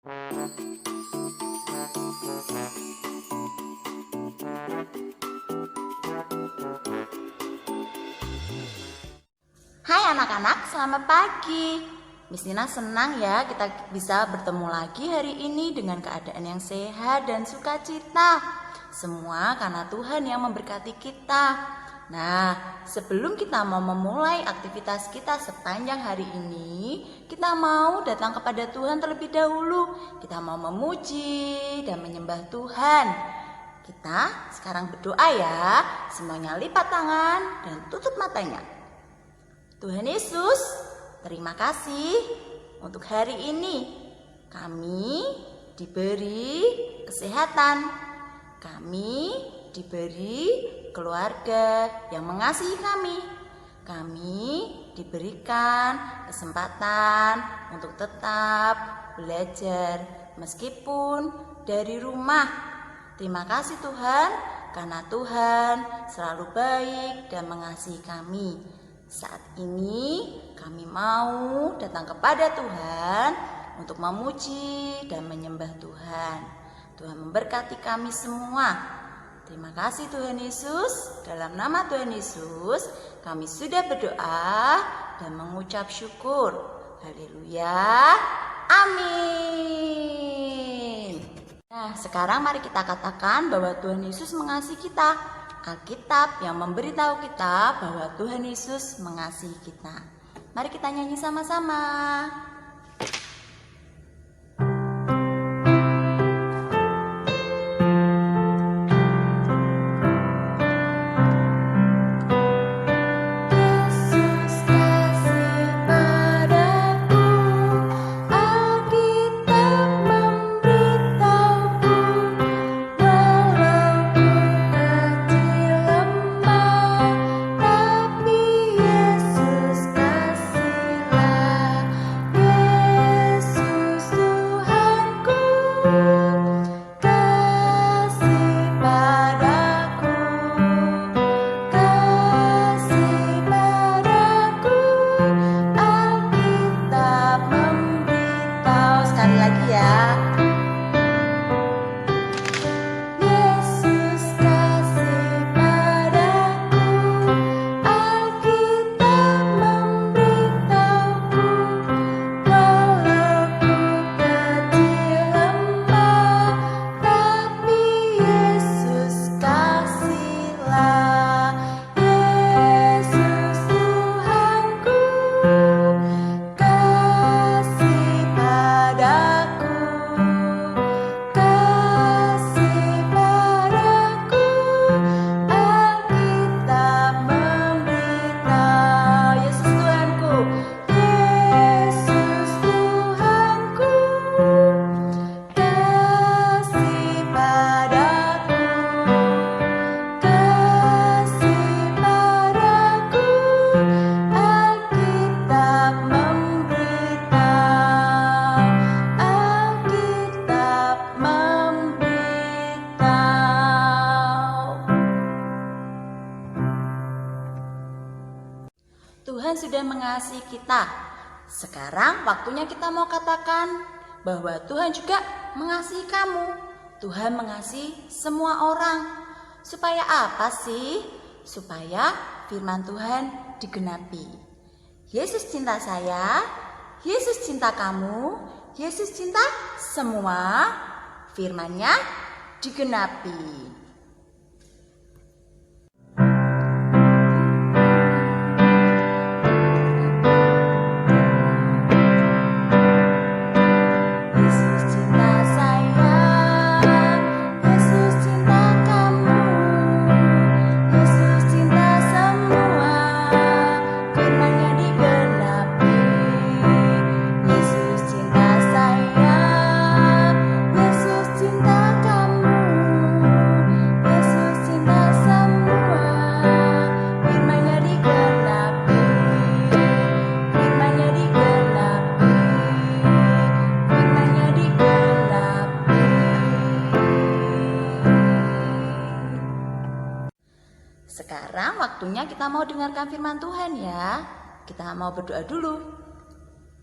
Hai anak-anak, selamat pagi. Miss Nina senang ya kita bisa bertemu lagi hari ini dengan keadaan yang sehat dan sukacita. Semua karena Tuhan yang memberkati kita. Nah, sebelum kita mau memulai aktivitas kita sepanjang hari ini, kita mau datang kepada Tuhan terlebih dahulu. Kita mau memuji dan menyembah Tuhan. Kita sekarang berdoa ya. Semuanya lipat tangan dan tutup matanya. Tuhan Yesus, terima kasih untuk hari ini. Kami diberi kesehatan. Kami diberi keluarga yang mengasihi kami. Kami diberikan kesempatan untuk tetap belajar meskipun dari rumah. Terima kasih Tuhan, karena Tuhan selalu baik dan mengasihi kami. Saat ini kami mau datang kepada Tuhan untuk memuji dan menyembah Tuhan. Tuhan memberkati kami semua. Terima kasih Tuhan Yesus. Dalam nama Tuhan Yesus kami sudah berdoa dan mengucap syukur. Haleluya. Amin. Nah, sekarang mari kita katakan bahwa Tuhan Yesus mengasihi kita. Alkitab yang memberitahu kita bahwa Tuhan Yesus mengasihi kita. Mari kita nyanyi sama-sama. Tuhan sudah mengasihi kita. Sekarang waktunya kita mau katakan bahwa Tuhan juga mengasihi kamu. Tuhan mengasihi semua orang. Supaya apa sih? Supaya firman Tuhan digenapi. Yesus cinta saya, Yesus cinta kamu, Yesus cinta semua. Firman-Nya digenapi. Sekarang waktunya kita mau dengarkan firman Tuhan ya. Kita mau berdoa dulu.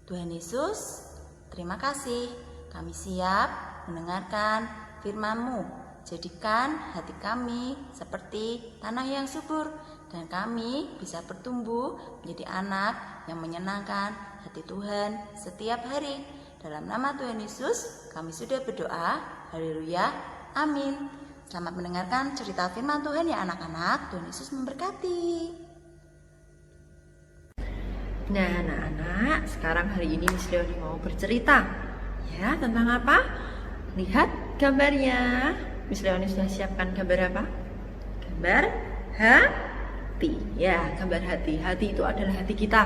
Tuhan Yesus, terima kasih Kami siap mendengarkan firman-Mu. Jadikan hati kami seperti tanah yang subur, dan kami bisa bertumbuh menjadi anak yang menyenangkan hati Tuhan setiap hari. Dalam nama Tuhan Yesus kami sudah berdoa. Haleluya, amin. Selamat mendengarkan cerita firman Tuhan ya anak-anak. Tuhan Yesus memberkati. Nah anak-anak, sekarang hari ini Miss Leoni mau bercerita ya tentang apa? Lihat gambarnya. Miss Leoni sudah siapkan gambar apa? Gambar hati. Ya, gambar hati. Hati itu adalah hati kita.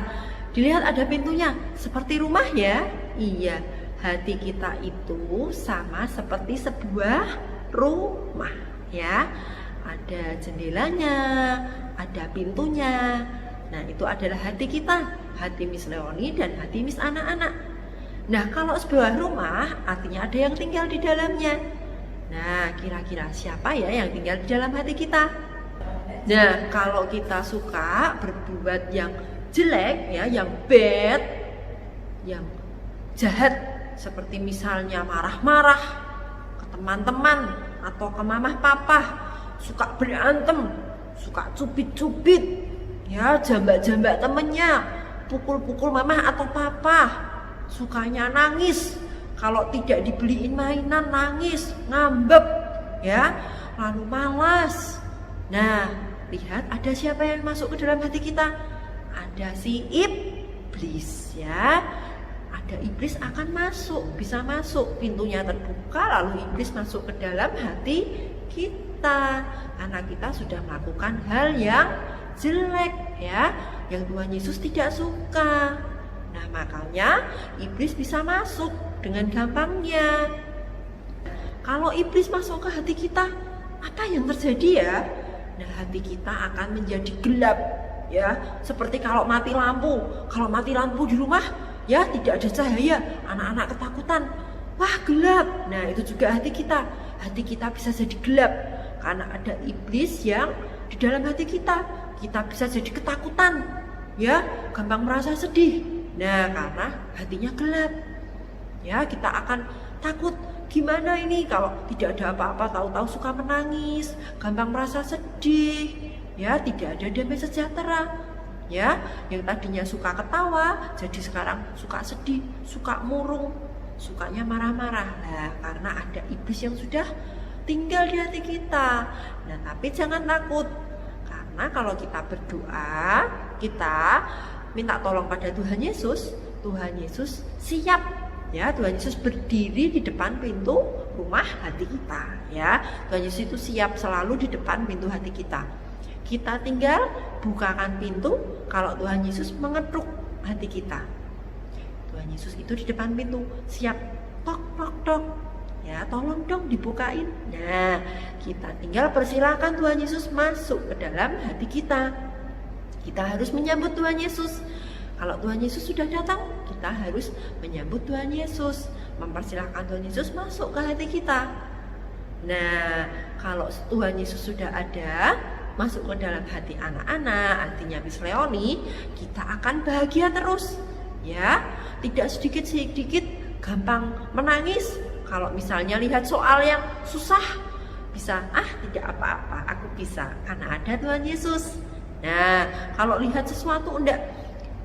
Dilihat ada pintunya, seperti rumah ya. Iya, hati kita itu sama seperti sebuah rumah ya. Ada jendelanya, ada pintunya. Nah, itu adalah hati kita. Hati Miss Leoni dan hati Miss anak-anak. Nah, kalau sebuah rumah artinya ada yang tinggal di dalamnya. Nah, kira-kira siapa ya yang tinggal di dalam hati kita? Nah, kalau kita suka berbuat yang jelek ya, yang bad, yang jahat, seperti misalnya marah-marah ke teman-teman atau ke mamah papa, suka berantem, suka cubit-cubit, ya jambak-jambak temennya, pukul-pukul mamah atau papa, sukanya nangis, kalau tidak dibeliin mainan nangis, ngambek, ya, lalu malas. Nah, lihat ada siapa yang masuk ke dalam hati kita? Ada si iblis, ya. Ada iblis akan masuk, bisa masuk, pintunya terbuka lalu iblis masuk ke dalam hati kita. Karena kita sudah melakukan hal yang jelek, ya, yang Tuhan Yesus tidak suka. Nah, makanya iblis bisa masuk dengan gampangnya. Kalau iblis masuk ke hati kita, apa yang terjadi ya? Nah, hati kita akan menjadi gelap, ya. Seperti kalau mati lampu. Kalau mati lampu di rumah, ya tidak ada cahaya, anak-anak ketakutan. Wah, gelap. Nah, itu juga hati kita. Hati kita bisa jadi gelap karena ada iblis yang di dalam hati kita. Kita bisa jadi ketakutan, ya, gampang merasa sedih. Nah, karena hatinya gelap. Ya, kita akan takut, gimana ini kalau tidak ada apa-apa, tahu-tahu suka menangis, gampang merasa sedih, ya, tidak ada damai sejahtera, ya, yang tadinya suka ketawa jadi sekarang suka sedih, suka murung, sukanya marah-marah. Nah, karena ada iblis yang sudah tinggal di hati kita. Nah, tapi jangan takut, karena kalau kita berdoa, kita minta tolong pada Tuhan Yesus, Tuhan Yesus siap. Ya, Tuhan Yesus berdiri di depan pintu rumah hati kita, ya. Tuhan Yesus itu siap selalu di depan pintu hati kita. Kita tinggal bukakan pintu kalau Tuhan Yesus mengetuk hati kita. Tuhan Yesus itu di depan pintu, siap, tok tok tok. Ya, tolong dong dibukain. Nah, kita tinggal persilakan Tuhan Yesus masuk ke dalam hati kita. Kita harus menyambut Tuhan Yesus. Kalau Tuhan Yesus sudah datang, kita harus menyambut Tuhan Yesus, mempersilahkan Tuhan Yesus masuk ke hati kita. Nah, kalau Tuhan Yesus sudah ada, masuk ke dalam hati anak-anak, artinya Miss Leoni, kita akan bahagia terus, ya. Tidak sedikit-sedikit gampang menangis. Kalau misalnya lihat soal yang susah, bisa, tidak apa-apa, aku bisa, karena ada Tuhan Yesus. Nah, kalau lihat sesuatu enggak,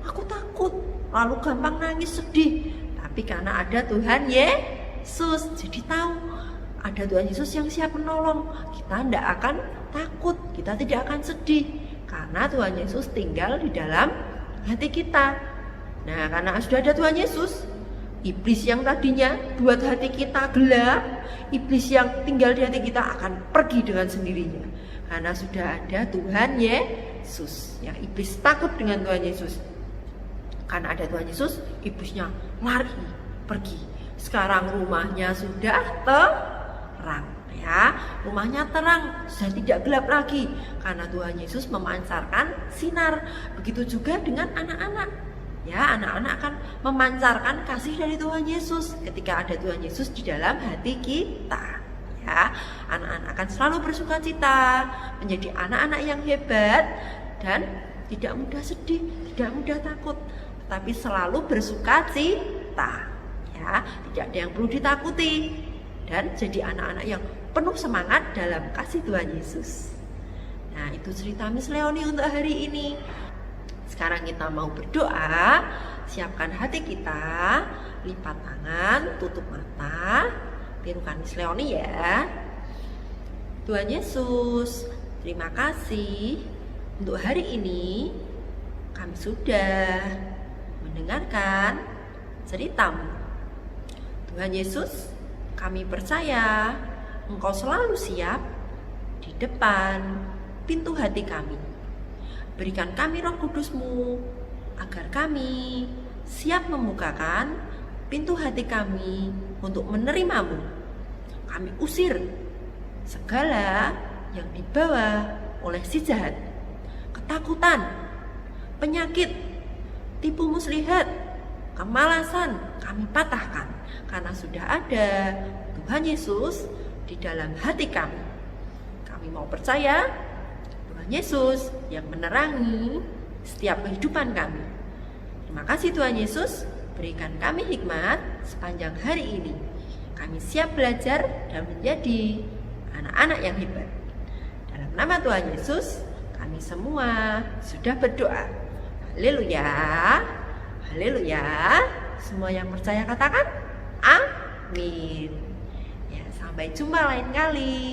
aku takut, lalu gampang nangis, sedih, tapi karena ada Tuhan Yesus, jadi tahu ada Tuhan Yesus yang siap menolong, kita tidak akan takut, kita tidak akan sedih, karena Tuhan Yesus tinggal di dalam hati kita. Nah, karena sudah ada Tuhan Yesus, iblis yang tadinya buat hati kita gelap, iblis yang tinggal di hati kita akan pergi dengan sendirinya, karena sudah ada Tuhan Yesus. Ya, iblis takut dengan Tuhan Yesus. Karena ada Tuhan Yesus, iblisnya lari, pergi. Sekarang rumahnya sudah terang, ya. Rumahnya terang, sudah tidak gelap lagi. Karena Tuhan Yesus memancarkan sinar. Begitu juga dengan anak-anak. Ya, anak-anak akan memancarkan kasih dari Tuhan Yesus ketika ada Tuhan Yesus di dalam hati kita. Ya, anak-anak akan selalu bersukacita, menjadi anak-anak yang hebat dan tidak mudah sedih, tidak mudah takut, tapi selalu bersukacita. Ya, tidak ada yang perlu ditakuti. Dan jadi anak-anak yang penuh semangat dalam kasih Tuhan Yesus. Nah, itu cerita Miss Leoni untuk hari ini. Sekarang kita mau berdoa. Siapkan hati kita, lipat tangan, tutup mata, tirukan Miss Leoni ya. Tuhan Yesus, terima kasih untuk hari ini. Kami sudah mendengarkan ceritamu. Tuhan Yesus, kami percaya Engkau selalu siap di depan pintu hati kami. Berikan kami Roh Kudus-Mu agar kami siap membukakan pintu hati kami untuk menerimamu. Kami usir segala yang dibawa oleh si jahat, ketakutan, penyakit, tipu muslihat, kemalasan kami patahkan karena sudah ada Tuhan Yesus di dalam hati kami. Kami mau percaya Tuhan Yesus yang menerangi setiap kehidupan kami. Terima kasih Tuhan Yesus, berikan kami hikmat sepanjang hari ini. Kami siap belajar dan menjadi anak-anak yang hebat. Dalam nama Tuhan Yesus, kami semua sudah berdoa. Haleluya, haleluya. Semua yang percaya katakan amin. Ya, sampai jumpa lain kali.